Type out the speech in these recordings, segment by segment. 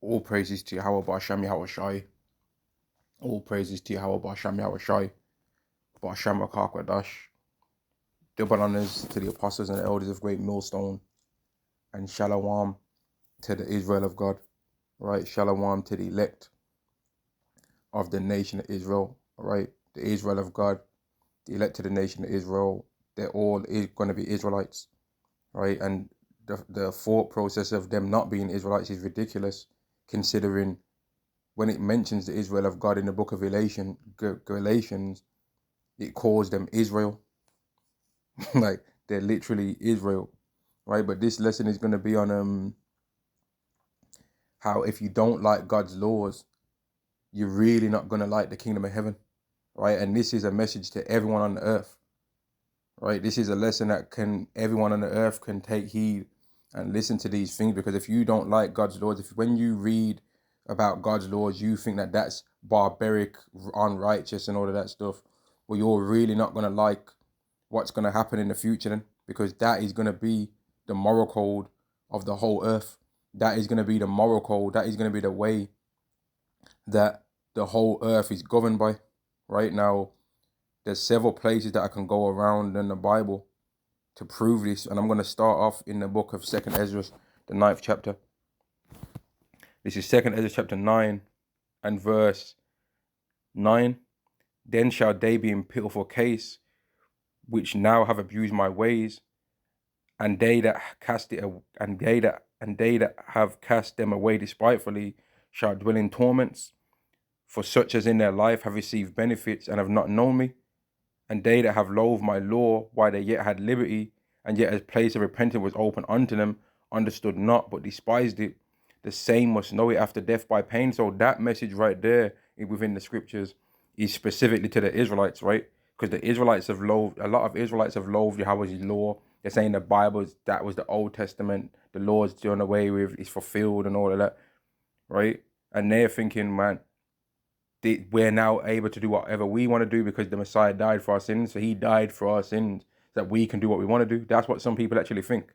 All praises to Yahweh Ba'Shem Yahweh Shai. All praises to Yahweh Ba'Shem Yahweh Shai. Ba'Shem Rakakwadash. Double honors to the apostles and the elders of Great Millstone. And Shalom to the Israel of God. Right? Shalom to the elect of the nation of Israel. Right? The Israel of God. The elect to the nation of Israel. They're all going to be Israelites. Right? And the thought process of them not being Israelites is ridiculous, considering when it mentions the Israel of God in the book of Galatians, it calls them Israel. Like, they're literally Israel, right? But this lesson is going to be on how if you don't like God's laws, you're really not going to like the kingdom of heaven, right? And this is a message to everyone on the earth, right? This is a lesson that everyone on the earth can take heed and listen to these things, because if you don't like God's laws, when you read about God's laws, you think that that's barbaric, unrighteous, and all of that stuff, well, you're really not going to like what's going to happen in the future then, because that is going to be the moral code of the whole earth. That is going to be the moral code. That is going to be the way that the whole earth is governed by. Right now, there's several places that I can go around in the Bible to prove this, and I'm going to start off in the book of 2nd Ezra, the 9th chapter. This is 2nd Ezra chapter 9 and verse 9. Then shall they be in pitiful case, which now have abused my ways, and they that have cast them away despitefully shall dwell in torments. For such as in their life have received benefits and have not known me, and they that have loathed my law while they yet had liberty, and yet as place of repentance was open unto them, understood not, but despised it, the same must know it after death by pain. So that message right there within the scriptures is specifically to the Israelites, right? Because a lot of Israelites have loathed Yahweh's law. They're saying the Bible, that was the Old Testament, the law's done away with, is fulfilled and all of that, right? And they're thinking, man, we're now able to do whatever we want to do because the Messiah died for our sins. So he died for our sins so that we can do what we want to do. That's what some people actually think.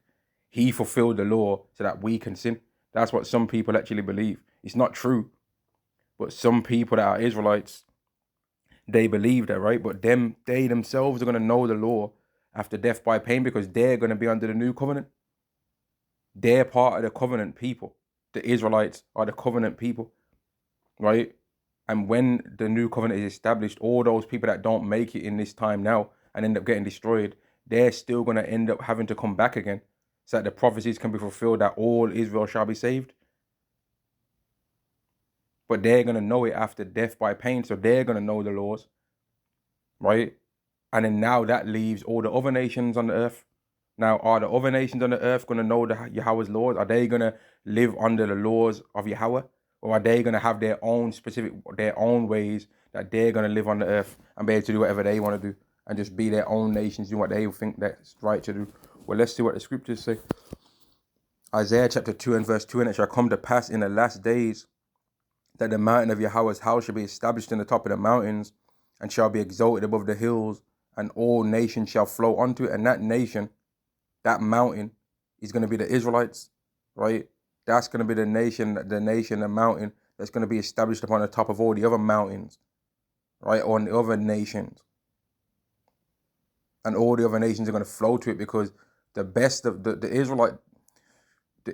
He fulfilled the law so that we can sin. That's what some people actually believe. It's not true. But some people that are Israelites, they believe that, right? But they themselves are going to know the law after death by pain, because they're going to be under the new covenant. They're part of the covenant people. The Israelites are the covenant people, right? And when the new covenant is established, all those people that don't make it in this time now and end up getting destroyed, they're still going to end up having to come back again so that the prophecies can be fulfilled that all Israel shall be saved. But they're going to know it after death by pain, so they're going to know the laws, right? And then now that leaves all the other nations on the earth. Now, are the other nations on the earth going to know Yahweh's laws? Are they going to live under the laws of Yahweh? Or are they going to have their own ways that they're going to live on the earth and be able to do whatever they want to do and just be their own nations, do what they think that's right to do? Well, let's see what the scriptures say. Isaiah chapter 2 and verse 2, and it shall come to pass in the last days that the mountain of Yahweh's house shall be established in the top of the mountains and shall be exalted above the hills, and all nations shall flow unto it. And that nation, that mountain, is going to be the Israelites, right? That's going to be the mountain that's going to be established upon the top of all the other mountains, right? On the other nations. And all the other nations are going to flow to it, because the best of the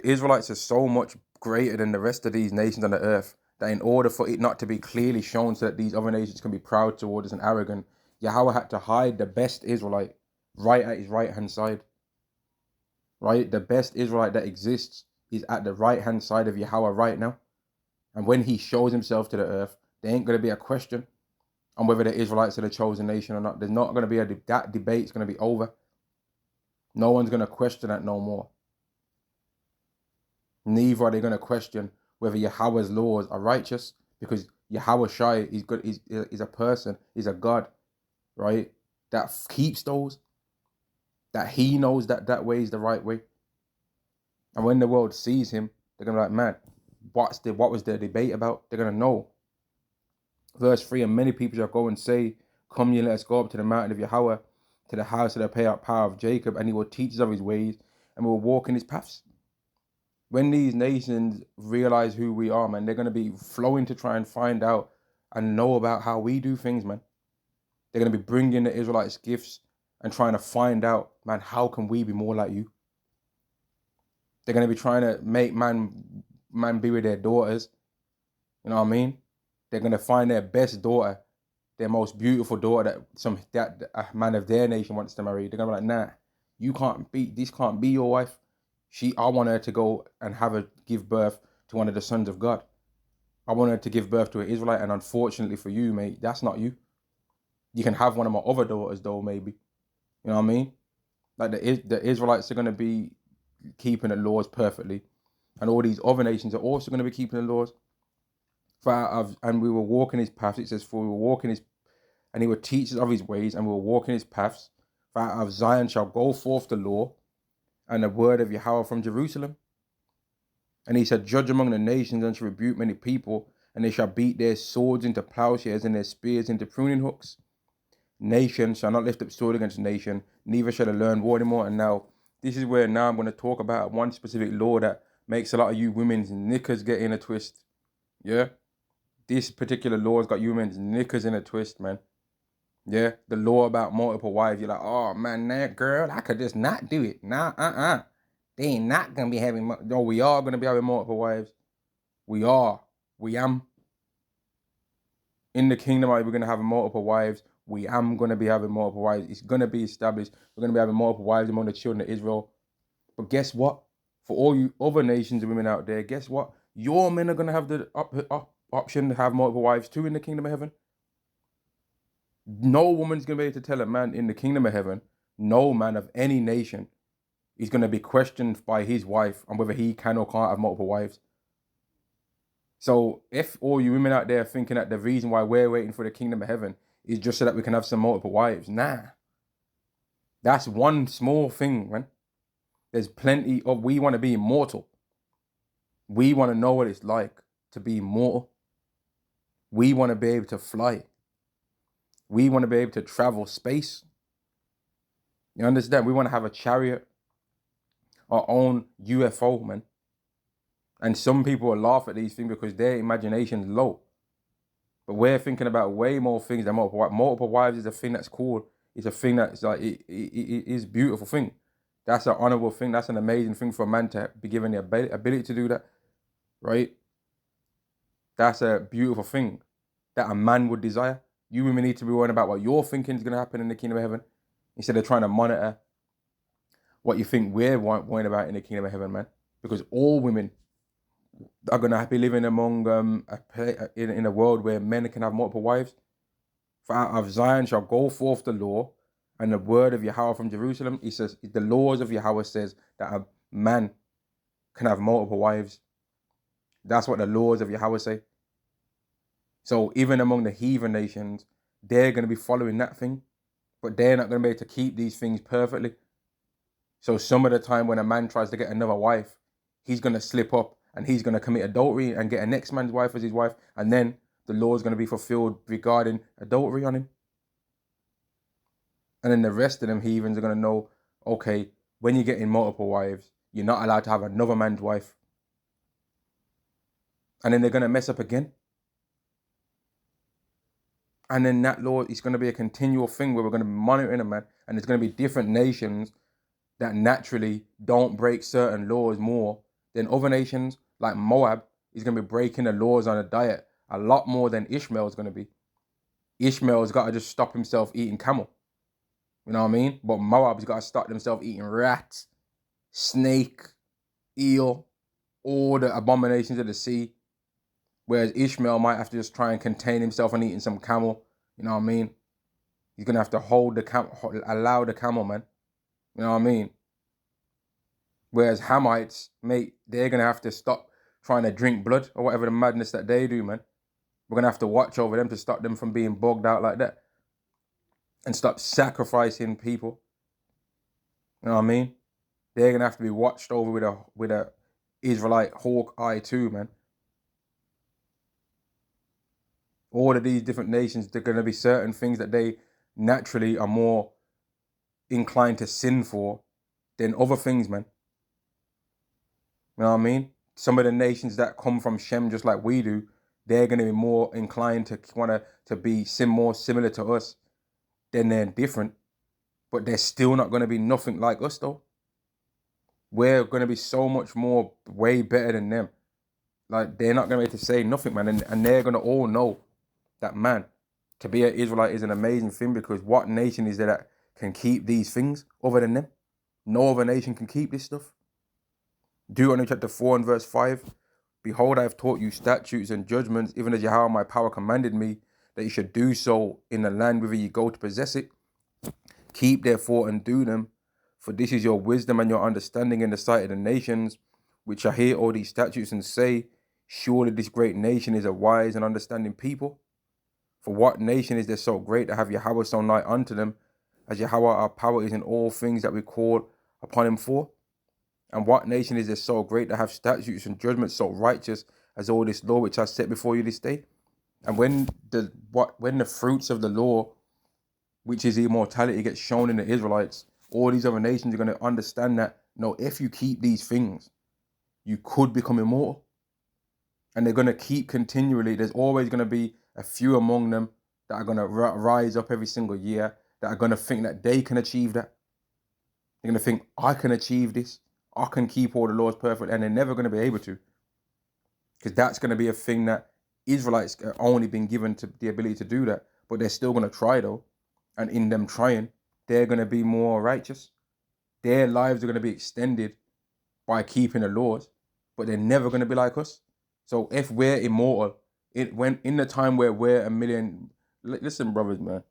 Israelites are so much greater than the rest of these nations on the earth, that in order for it not to be clearly shown so that these other nations can be proud towards us and arrogant, Yahweh had to hide the best Israelite right at his right-hand side. Right? The best Israelite that exists is at the right-hand side of Yahweh right now. And when he shows himself to the earth, there ain't going to be a question on whether the Israelites are the chosen nation or not. There's not going to be that debate's going to be over. No one's going to question that no more. Neither are they going to question whether Yahweh's laws are righteous, because Yahweh Shai is good, is a person, is a God, right? That keeps those, that he knows that way is the right way. And when the world sees him, they're going to be like, man, what was the debate about? They're going to know. Verse 3, and many people shall go and say, come ye, let us go up to the mountain of Yahweh, to the house of the power of Jacob, and he will teach us of his ways, and we will walk in his paths. When these nations realize who we are, man, they're going to be flowing to try and find out and know about how we do things, man. They're going to be bringing the Israelites gifts and trying to find out, man, how can we be more like you? They're going to be trying to make man be with their daughters. You know what I mean? They're going to find their best daughter, their most beautiful daughter that a man of their nation wants to marry. They're going to be like, nah, this can't be your wife. I want her to go and give birth to one of the sons of God. I want her to give birth to an Israelite, and unfortunately for you, mate, that's not you. You can have one of my other daughters, though, maybe. You know what I mean? Like the Israelites are going to be keeping the laws perfectly, and all these other nations are also going to be keeping the laws. And we were walking his paths. It says, for we were walking his, and he would teach us of his ways, and we were walking his paths. For out of Zion shall go forth the law, and the word of Yahweh from Jerusalem. And he said, judge among the nations, and shall rebuke many people, and they shall beat their swords into plowshares and their spears into pruning hooks. Nation shall not lift up sword against nation, neither shall they learn war anymore. And now, this is where now I'm going to talk about one specific law that makes a lot of you women's knickers get in a twist. Yeah? This particular law's got you women's knickers in a twist, man. Yeah? The law about multiple wives. You're like, oh, man, that girl, I could just not do it. Nah, They ain't not going to be having, no, we are going to be having multiple wives. We are. We am. In the kingdom, we're going to have multiple wives. We am going to be having multiple wives. It's going to be established. We're going to be having multiple wives among the children of Israel. But guess what? For all you other nations of women out there, guess what? Your men are going to have the option to have multiple wives too in the kingdom of heaven. No woman's going to be able to tell a man in the kingdom of heaven, no man of any nation is going to be questioned by his wife on whether he can or can't have multiple wives. So if all you women out there are thinking that the reason why we're waiting for the kingdom of heaven is just so that we can have some multiple wives, nah. That's one small thing, man. There's plenty of, we want to be immortal. We want to know what it's like to be immortal. We want to be able to fly. We want to be able to travel space. You understand? We want to have a chariot, our own UFO, man. And some people will laugh at these things because their imagination's low. But we're thinking about way more things than multiple wives. Multiple wives is a thing that's cool. It's a thing that's like, it is a beautiful thing. That's an honorable thing. That's an amazing thing for a man to be given the ability to do that, right? That's a beautiful thing that a man would desire. You women need to be worrying about what you're thinking is going to happen in the kingdom of heaven instead of trying to monitor what you think we're worrying about in the kingdom of heaven, man. Because all women are going to be living among in a world where men can have multiple wives. For out of Zion shall go forth the law, and the word of Yahweh from Jerusalem. He says the laws of Yahweh says that a man can have multiple wives. That's what the laws of Yahweh say. So even among the heathen nations, they're going to be following that thing, but they're not going to be able to keep these things perfectly. So some of the time when a man tries to get another wife, he's going to slip up and he's going to commit adultery and get a next man's wife as his wife. And then the law is going to be fulfilled regarding adultery on him. And then the rest of them heathens are going to know, okay, when you're getting multiple wives, you're not allowed to have another man's wife. And then they're going to mess up again. And then that law is going to be a continual thing where we're going to be monitoring them, man. And there's going to be different nations that naturally don't break certain laws more than other nations. Like Moab is going to be breaking the laws on a diet a lot more than Ishmael is going to be. Ishmael's got to just stop himself eating camel. You know what I mean? But Moab's got to stop himself eating rat, snake, eel, all the abominations of the sea. Whereas Ishmael might have to just try and contain himself on eating some camel. You know what I mean? He's going to have to allow the camel, man. You know what I mean? Whereas Hamites, mate, they're going to have to stop trying to drink blood or whatever the madness that they do, man. We're going to have to watch over them to stop them from being bogged out like that. And stop sacrificing people. You know what I mean? They're going to have to be watched over with a Israelite hawk eye too, man. All of these different nations, there are going to be certain things that they naturally are more inclined to sin for than other things, man. You know what I mean? Some of the nations that come from Shem just like we do, they're going to be more inclined to want to be more similar to us. Then they're different, but they're still not going to be nothing like us though. We're going to be so much more, way better than them. Like, they're not going to be able to say nothing, man. And they're going to all know that, man, to be an Israelite is an amazing thing, because what nation is there that can keep these things other than them? No other nation can keep this stuff. Deuteronomy chapter 4 and verse 5. Behold, I have taught you statutes and judgments, even as Yahweh my power commanded me, that you should do so in the land whither you go to possess it. Keep therefore and do them, for this is your wisdom and your understanding in the sight of the nations, which shall hear all these statutes and say, surely this great nation is a wise and understanding people. For what nation is there so great to have Yahweh so nigh unto them, as Yahweh our power is in all things that we call upon him for? And what nation is there so great to have statutes and judgments so righteous as all this law which I set before you this day? And when the fruits of the law, which is immortality, gets shown in the Israelites, all these other nations are going to understand that, no, if you keep these things, you could become immortal. And they're going to keep continually. There's always going to be a few among them that are going to rise up every single year, that are going to think that they can achieve that. They're going to think, I can achieve this. I can keep all the laws perfect. And they're never going to be able to. Because that's going to be a thing that Israelites have only been given to the ability to do that. But they're still going to try though. And in them trying, they're going to be more righteous. Their lives are going to be extended by keeping the laws. But they're never going to be like us. So if we're immortal, when in the time where we're a million, listen, brothers, man,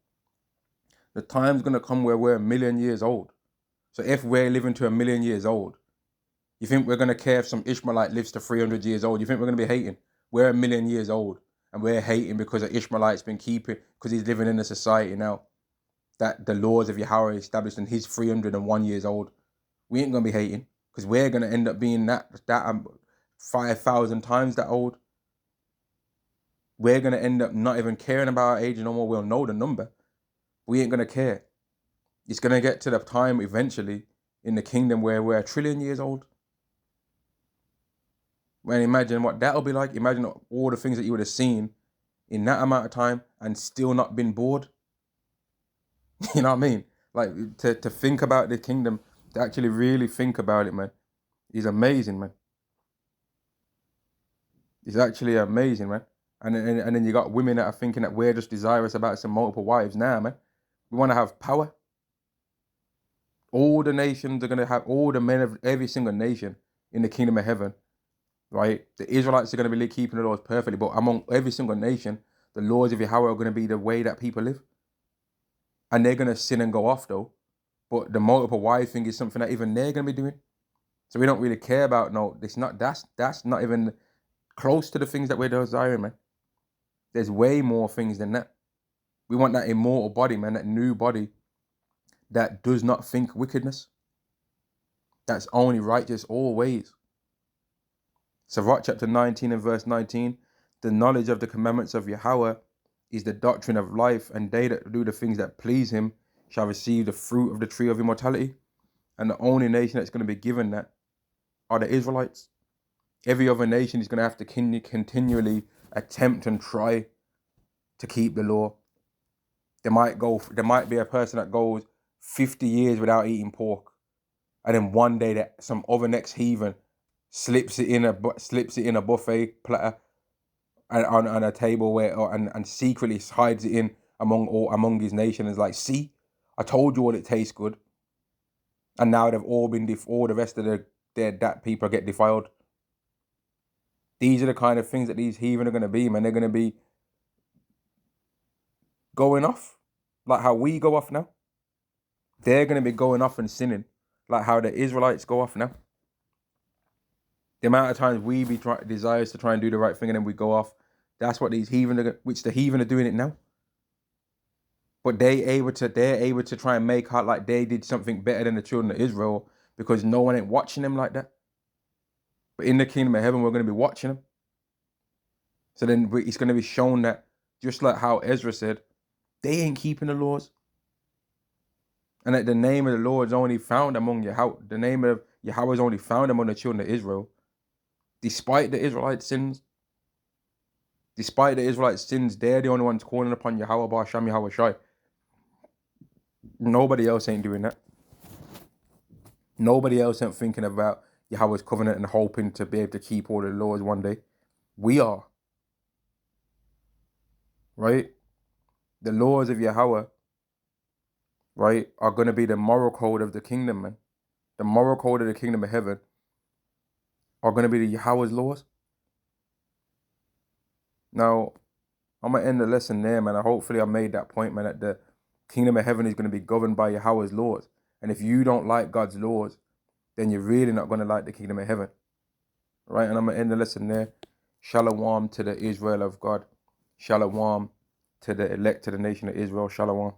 the time's gonna come where we're a million years old. So if we're living to a million years old, you think we're gonna care if some Ishmaelite lives to 300 years old? You think we're gonna be hating? We're a million years old, and we're hating because an Ishmaelite's been keeping, because he's living in a society now that the laws of Yahweh established, and he's 301 years old. We ain't gonna be hating, because we're gonna end up being that 5,000 times that old. We're going to end up not even caring about our age no more. We'll know the number. We ain't going to care. It's going to get to the time eventually in the kingdom where we're 1 trillion years old. Man, imagine what that'll be like. Imagine all the things that you would have seen in that amount of time and still not been bored. You know what I mean? Like, to think about the kingdom, to actually really think about it, man, is amazing, man. It's actually amazing, man. And then you got women that are thinking that we're just desirous about some multiple wives. Nah, man. We want to have power. All the nations are going to have, all the men of every single nation in the kingdom of heaven, right? The Israelites are going to be keeping the laws perfectly, but among every single nation, the laws of Yahweh are going to be the way that people live. And they're going to sin and go off, though. But the multiple wife thing is something that even they're going to be doing. So we don't really care about, no, it's not, that's not even close to the things that we're desiring, man. There's way more things than that. We want that immortal body, man, that new body that does not think wickedness. That's only righteous always. Sirach chapter 19 and verse 19, the knowledge of the commandments of Yahweh is the doctrine of life, and they that do the things that please him shall receive the fruit of the tree of immortality. And the only nation that's going to be given that are the Israelites. Every other nation is going to have to continually attempt and try to keep the law. There might be a person that goes 50 years without eating pork, and then one day that some other next heathen slips it in a buffet platter and on a table and secretly hides it in among his nation, and is like, see, I told you all it tastes good. And now they've all been all the rest of that people get defiled. These are the kind of things that these heathen are going to be, man. They're going to be going off like how we go off now. They're going to be going off and sinning like how the Israelites go off now. The amount of times we desires to try and do the right thing and then we go off, that's what these heathen, which the heathen are doing it now. But they're able to try and make out like they did something better than the children of Israel, because no one ain't watching them like that. But in the kingdom of heaven, we're going to be watching them. So then it's going to be shown that, just like how Ezra said, they ain't keeping the laws. And that the name of the Lord is only found among Yahweh. The name of Yahweh is only found among the children of Israel. Despite the Israelites' sins, they're the only ones calling upon Yahweh Bar Sham Yahweh Shai. Nobody else ain't doing that. Nobody else ain't thinking about Yahweh's covenant and hoping to be able to keep all the laws one day. We are. Right? The laws of Yahweh, right, are going to be the moral code of the kingdom, man. The moral code of the kingdom of heaven are going to be the Yahweh's laws. Now, I'm going to end the lesson there, man. Hopefully I made that point, man, that the kingdom of heaven is going to be governed by Yahweh's laws. And if you don't like God's laws, then you're really not going to like the kingdom of heaven. Right? And I'm going to end the lesson there. Shalom to the Israel of God. Shalom to the elect to the nation of Israel. Shalom.